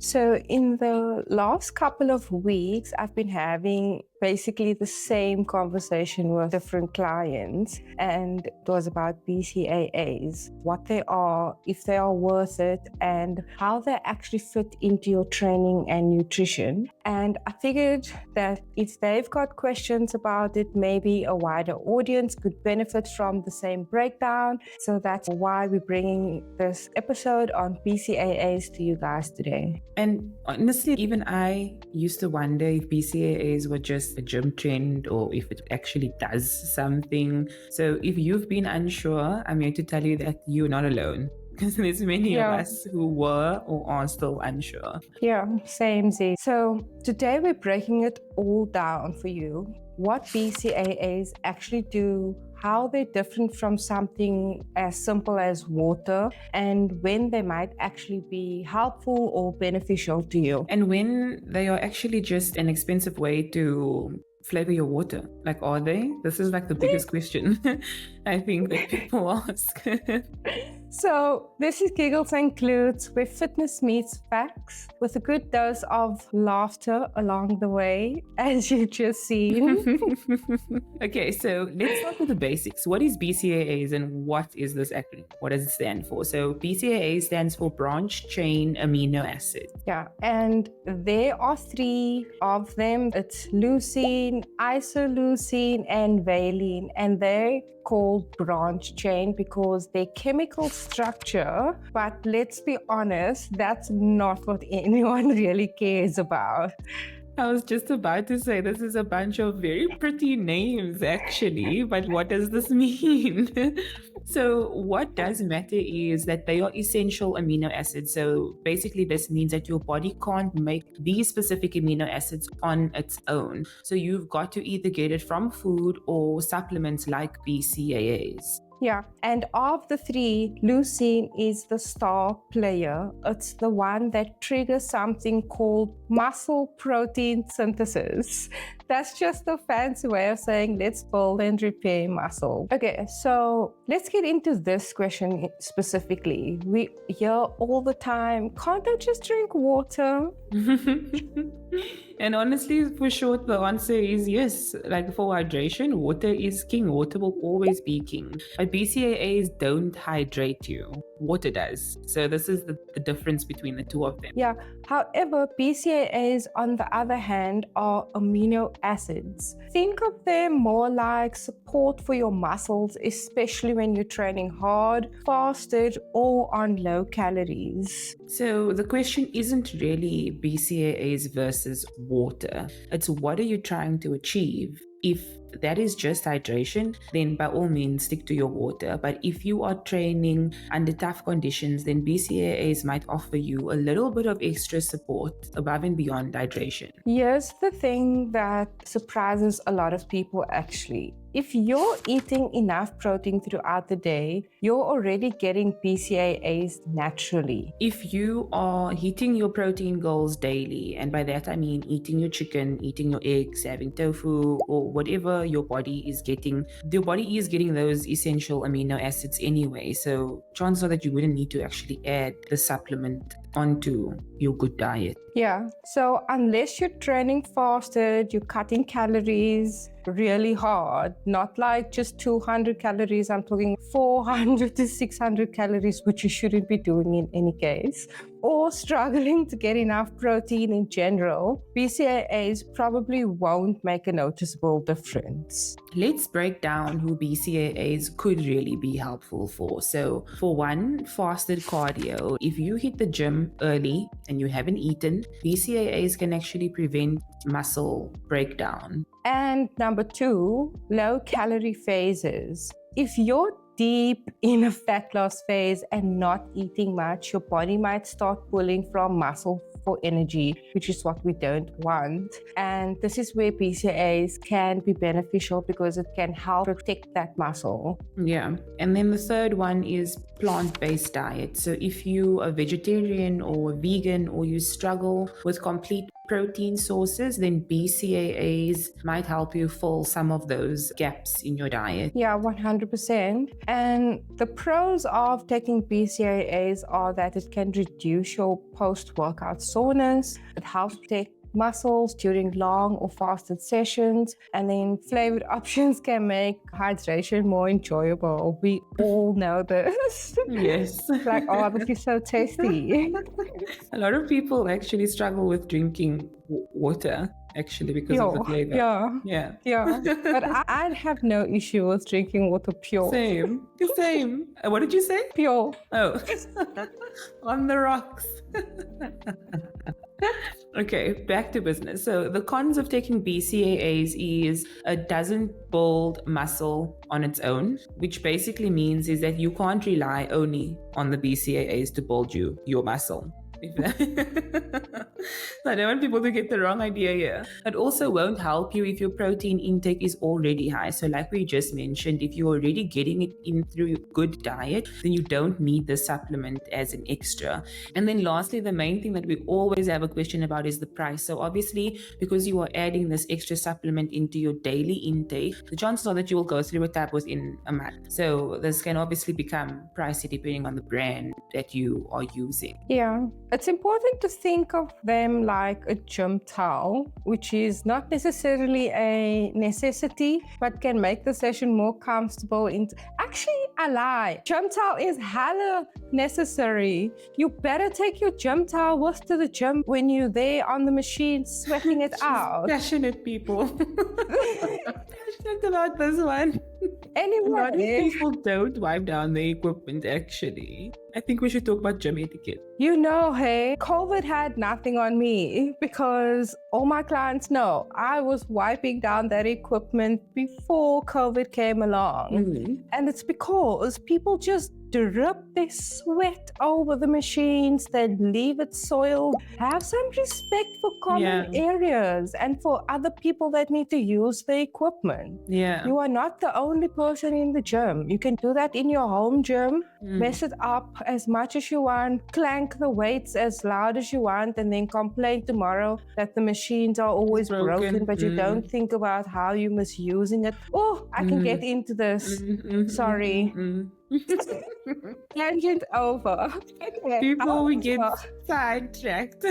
So in the last couple of weeks, I've been having basically the same conversation with different clients, and it was about BCAAs, what they are, if they are worth it, and how they actually fit into your training and nutrition. And I figured that if they've got questions about it, maybe a wider audience could benefit from the same breakdown. So that's why we're bringing this episode on BCAAs to you guys today. And honestly, even I used to wonder if BCAAs were just a gym trend or if it actually does something. So if you've been unsure, I'm here to tell you that you're not alone, because there's many of us who were or are still unsure. Yeah, same Z. So today we're breaking it all down for you. What BCAAs actually do, how they're different from something as simple as water, and when they might actually be helpful or beneficial to you. And when they are actually just an expensive way to flavor your water. Like, are they? This is like the biggest question I think that people ask. So this is Giggles&Glutes, where fitness meets facts with a good dose of laughter along the way, as you just seen. Okay, so let's start with the basics. What is BCAAs and what is this acronym? What does it stand for? So BCAA stands for branch chain amino acid. Yeah, and there are 3 of them. It's leucine, isoleucine, and valine, and they're called branch chain because their chemical structure, but let's be honest, that's not what anyone really cares about. I was just about to say this is a bunch of very pretty names actually, but what does this mean? So what does matter is that they are essential amino acids. So basically this means that your body can't make these specific amino acids on its own. So you've got to either get it from food or supplements like BCAAs. Yeah, and of the 3, leucine is the star player. It's the one that triggers something called muscle protein synthesis. That's just a fancy way of saying let's build and repair muscle. Okay, so let's get into this question specifically. We hear all the time, can't I just drink water? And honestly, for short, the answer is yes. Like for hydration, water is king. Water will always be king. But BCAAs don't hydrate you. Water does. So this is the difference between the 2 of them. Yeah. However, BCAAs, on the other hand, are amino acids. Think of them more like support for your muscles, especially when you're training hard, fasted, or on low calories. So the question isn't really BCAAs versus water. It's what are you trying to achieve? If that is just hydration, then by all means stick to your water. But if you are training under tough conditions, then BCAAs might offer you a little bit of extra support above and beyond hydration. Here's the thing that surprises a lot of people actually. If you're eating enough protein throughout the day, you're already getting BCAAs naturally. If you are hitting your protein goals daily, and by that I mean eating your chicken, eating your eggs, having tofu, or whatever your body is getting those essential amino acids anyway. So chances are that you wouldn't need to actually add the supplement onto your good diet. Yeah, so unless you're training fasted, you're cutting calories really hard, not like just 200 calories, I'm talking 400 to 600 calories, which you shouldn't be doing in any case, or struggling to get enough protein in general, BCAAs probably won't make a noticeable difference. Let's break down who BCAAs could really be helpful for. So for one, fasted cardio. If you hit the gym early and you haven't eaten, BCAAs can actually prevent muscle breakdown. And number 2, low calorie phases. If you're deep in a fat loss phase and not eating much, your body might start pulling from muscle for energy, which is what we don't want. And this is where BCAAs can be beneficial because it can help protect that muscle. Yeah. And then the third one is plant-based diet. So if you are vegetarian or vegan or you struggle with complete protein sources, then BCAAs might help you fill some of those gaps in your diet. Yeah, 100%. And the pros of taking BCAAs are that it can reduce your post-workout soreness. It helps protect muscles during long or fasted sessions, and then flavored options can make hydration more enjoyable. We all know this. Yes. Like, oh, this is so tasty. A lot of people actually struggle with drinking water, actually, because of the flavor. Yeah. But I'd have no issue with drinking water pure. Same. What did you say? Pure. Oh, on the rocks. Okay, back to business. So the cons of taking BCAAs is it doesn't build muscle on its own, which basically means is that you can't rely only on the BCAAs to build your muscle. I don't want people to get the wrong idea here. It also won't help you if your protein intake is already high. So like we just mentioned, if you're already getting it in through a good diet, then you don't need the supplement as an extra. And then lastly, the main thing that we always have a question about is the price. So obviously, because you are adding this extra supplement into your daily intake, the chances are that you will go through a tab within a month. So this can obviously become pricey depending on the brand that you are using. Yeah. It's important to think of them like a gym towel, which is not necessarily a necessity, but can make the session more comfortable. Actually, I lie. Gym towel is hella necessary. You better take your gym towel with to the gym when you're there on the machine sweating it out. Passionate people. Passionate about this one. Anyway, a lot of people don't wipe down their equipment, actually. I think we should talk about gym etiquette. You know, hey, COVID had nothing on me because all my clients know I was wiping down that equipment before COVID came along. Mm-hmm. And it's because people just drip their sweat over the machines, they leave it soiled. Have some respect for common areas and for other people that need to use the equipment. Yeah. You are not the only person in the gym. You can do that in your home gym, mess it up as much as you want, clank the weights as loud as you want, and then complain tomorrow that the machines are always broken, but you don't think about how you're misusing it. Oh, I can get into this. Sorry. Tangent over. Okay. People we get sidetracked.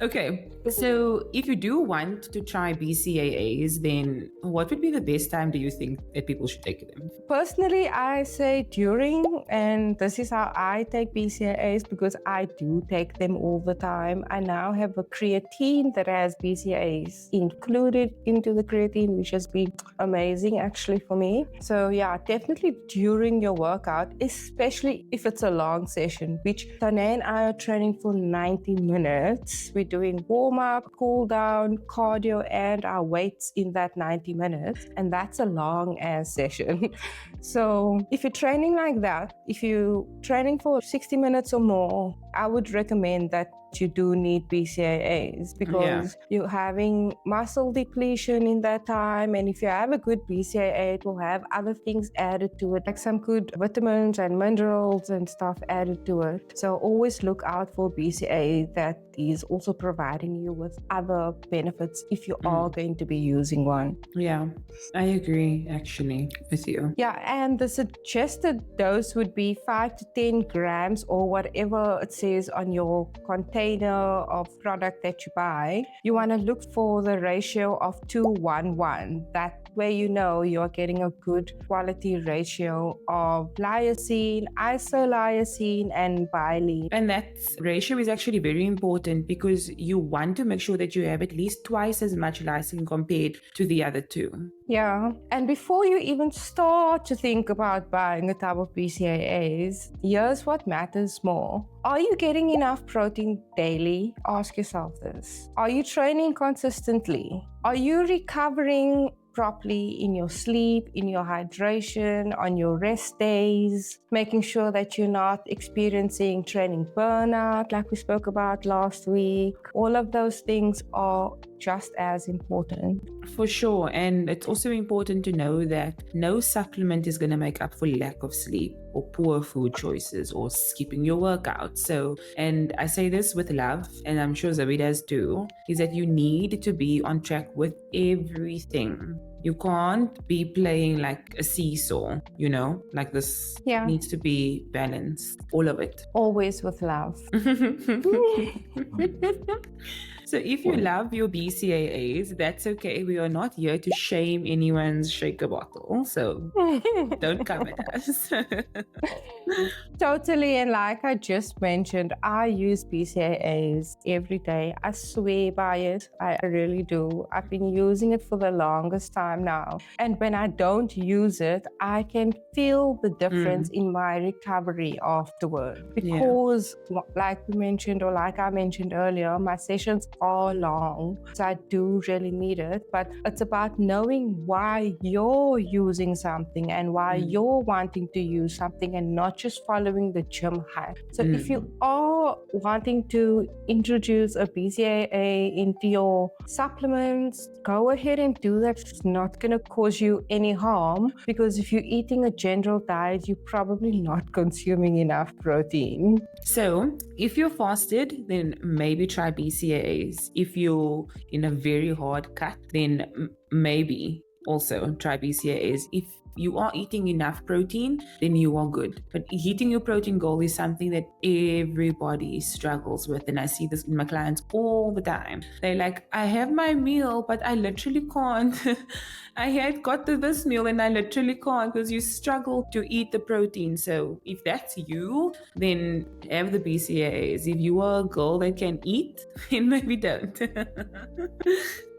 Okay, so if you do want to try BCAAs, then what would be the best time do you think that people should take them? Personally, I say during, and this is how I take BCAAs because I do take them all the time. I now have a creatine that has BCAAs included into the creatine, which has been amazing actually for me. So yeah, definitely during your workout, especially if it's a long session, which Tane and I are training for 90 minutes. We're doing warm-up, cool-down, cardio, and our weights in that 90 minutes. And that's a long-ass session. So if you're training like that, if you're training for 60 minutes or more, I would recommend that you do need BCAAs because you're having muscle depletion in that time. And if you have a good BCAA, it will have other things added to it, like some good vitamins and minerals and stuff added to it. So always look out for BCAA that is also providing you with other benefits if you are going to be using one. Yeah, I agree actually with you. Yeah, and the suggested dose would be 5 to 10 grams or whatever it says on your container of product that you buy. You want to look for the ratio of 2:1:1. That way you know you're getting a good quality ratio of leucine, isoleucine, and Valine. And that ratio is actually very important because you want to make sure that you have at least twice as much leucine compared to the other two. Yeah, and before you even start to think about buying a tub of BCAAs, here's what matters more. Are you getting enough protein daily? Ask yourself this. Are you training consistently? Are you recovering properly in your sleep, in your hydration, on your rest days, making sure that you're not experiencing training burnout like we spoke about last week? All of those things are just as important. For sure. And it's also important to know that no supplement is going to make up for lack of sleep or poor food choices or skipping your workout. So, and I say this with love, and I'm sure Zoe does too, is that you need to be on track with everything. You can't be playing like a seesaw, like this Yeah. needs to be balanced, all of it. Always with love. So if you love your BCAAs, that's okay. We are not here to shame anyone's shaker bottle. So don't come at us. Totally. And like I just mentioned, I use BCAAs every day. I swear by it. I really do. I've been using it for the longest time now. And when I don't use it, I can feel the difference in my recovery afterward. Because like we mentioned, or like I mentioned earlier, my sessions are long. So I do really need it. But it's about knowing why you're using something and why you're wanting to use something and not just following the gym hype. So if you are wanting to introduce a BCAA into your supplements, go ahead and do that. It's not going to cause you any harm, because if you're eating a general diet, you're probably not consuming enough protein. So if you're fasted, then maybe try BCAAs. If you're in a very hard cut, then maybe also try BCAAs. If you are eating enough protein, then you are good. But hitting your protein goal is something that everybody struggles with. And I see this in my clients all the time. They're like, I have my meal, but I literally can't. I had got to this meal and I literally can't, because you struggle to eat the protein. So if that's you, then have the BCAAs. If you are a girl that can eat, then maybe don't.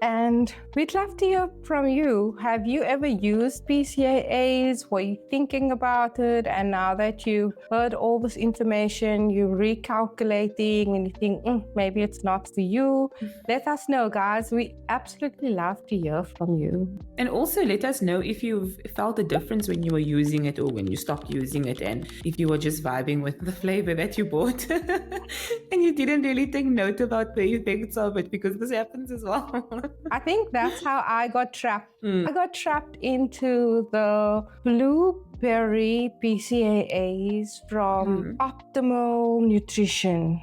And we'd love to hear from you. Have you ever used BCAAs? Were you thinking about it? And now that you've heard all this information, you're recalculating and you think, maybe it's not for you. Let us know, guys. We absolutely love to hear from you. And also let us know if you've felt a difference when you were using it or when you stopped using it, and if you were just vibing with the flavor that you bought and you didn't really take note about the effects of it, because this happens as well. I think that's how I got trapped. I got trapped into the blueberry BCAAs from Optimal Nutrition.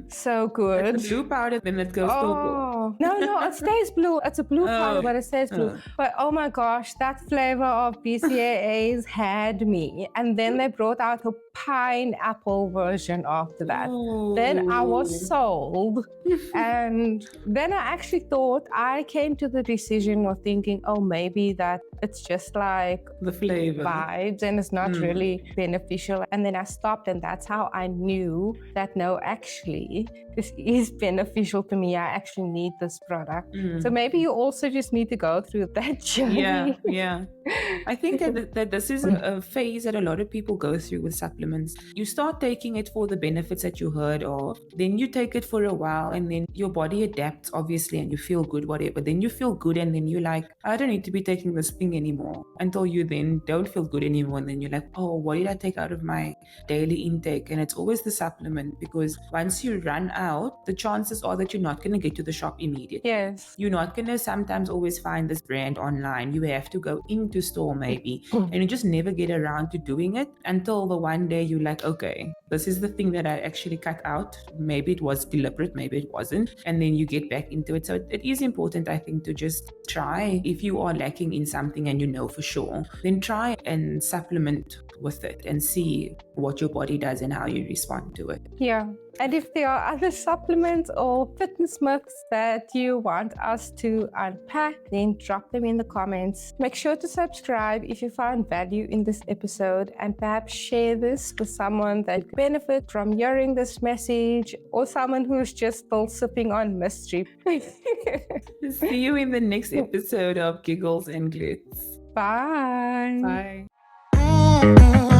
So good. It's the blue powder, then it goes purple. No, it stays blue. It's a blue powder, but it stays blue. But oh my gosh, that flavor of BCAAs had me. And then they brought out a pineapple version after that. Then I was sold. And then I actually thought, I came to the decision of thinking, maybe that it's just like the flavor vibes and it's not really beneficial. And then I stopped, and that's how I knew that no, actually, this is beneficial to me. I actually need this product. So maybe you also just need to go through that journey. Yeah. I think that this is a phase that a lot of people go through with supplements. You start taking it for the benefits that you heard of, then you take it for a while, and then your body adapts, obviously, and you feel good, whatever. Then you feel good, and then you're like, I don't need to be taking this thing anymore, until you then don't feel good anymore. And then you're like, what did I take out of my daily intake? And it's always the supplement, because once you run out, the chances are that you're not going to get to the shop immediately. Yes. You're not going to sometimes always find this brand online. You have to go into store maybe, and you just never get around to doing it until the one day you're like, okay, this is the thing that I actually cut out. Maybe it was deliberate, maybe it wasn't. And then you get back into it. So it is important, I think, to just try. If you are lacking in something and you know for sure, then try and supplement with it and see what your body does and how you respond to it. Yeah. And if there are other supplements or fitness myths that you want us to unpack, then drop them in the comments. Make sure to subscribe if you found value in this episode, and perhaps share this with someone that could benefit from hearing this message, or someone who's just still sipping on mystery. See you in the next episode of Giggles and Glutes. Bye. Bye.